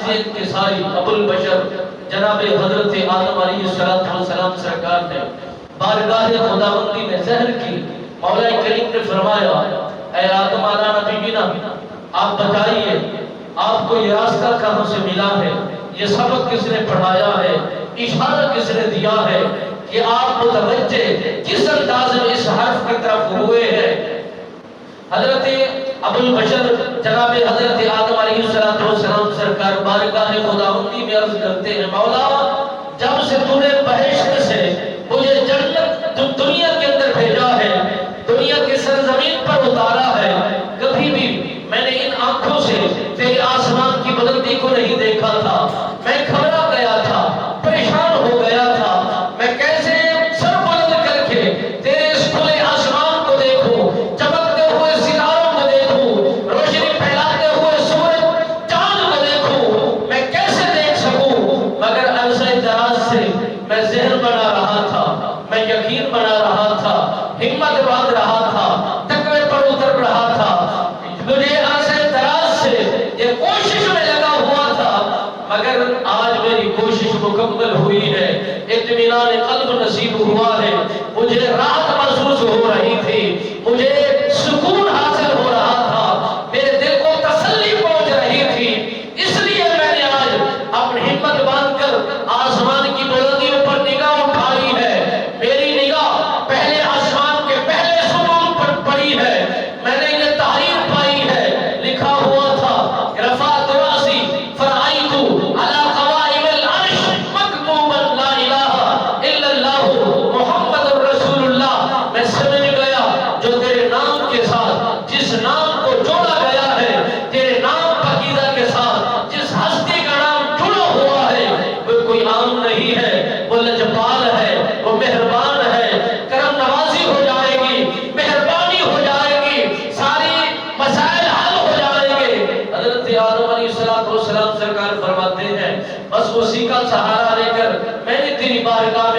عاجز انکساری ابو البشر جناب حضرت آدم علیہ السلام سرکار نے بارگاہ خداوندی میں ظہر کی. مولا کریم نے فرمایا اے آدم علیہ نبینا آپ بتائیے آپ کو یہ راستہ کہاں سے ملا ہے, یہ سبق کس نے پڑھایا ہے, اشارہ کس نے دیا ہے کہ آپ متوجہ کس انداز میں اس حرف کی طرف ہوئے ہیں. حضرت ابو البشر جناب حضرت آدم علیہ السلام سرکار بارگاہ خداوندی میں عرض کرتے ہیں مولا جب سے تو نے بہشت سے مجھے جنت دنیا کے اندر بھیجا ہے, دنیا کی سرزمین پر اتارا ہے, کبھی بھی میں نے ان آنکھوں سے تیرے آسمان کی بلندی کو نہیں دیکھا تھا. میں گھبرا گیا تھا, پریشان ہو گیا تھا, میں کیسے سر بلند کر کے تیرے اس کھلے آسمان کو دیکھوں, چمکتے ہوئے ستاروں کو دیکھوں, روشنی پھیلاتے ہوئے سورج چاند کو دیکھوں, میں کیسے دیکھ سکوں. مگر عرصہ دراز سے میں ذہن بنا رہا تھا, میں یقین بنا رہا تھا, ہمت باندھ رہا تھا, تقوی پر اتر رہا تھا. مجھے عرصہ دراز سے یہ کوشش میں لگا ہوا تھا, مگر آج میری کوشش مکمل ہوئی ہے, اطمینان قلب نصیب ہوا ہے, مجھے راحت محسوس ہو رہی تھی, مجھے سکون حاصل ہو رہا تھا, میرے دل کو تسلی پہنچ رہی تھی. اس لیے میں نے آج اپنی ہمت باندھ کر آسمان کی بلندیوں پر نگاہ اٹھائی ہے. میری نگاہ پہلے آسمان کے پہلے ستون پر پڑی ہے, میں نے یہ تحریر پائی ہے, لکھا ہوا تھا رفعت رأسی فرأیت علی قوائم العرش مکتوبا لا الہ الا اللہ محمد رسول اللہ. میں سمجھ گیا جو تیرے نام کے ساتھ جس نام کو جوڑا گیا ہے, تیرے نام پاکیزہ کے ساتھ جس ہستی کا نام جڑا ہوا ہے, وہ کوئی عام نہیں ہے, وہ لجپال ہے, وہ مہربان ہے, کرم نوازی ہو جائے گی, مہربانی ہو جائے گی, ساری مسائل حل ہو جائیں گے. حضرت آدم علیہ السلام سرکار فرماتے ہیں بس اسی کا سہارا لے کر میں نے تیری بارگاہ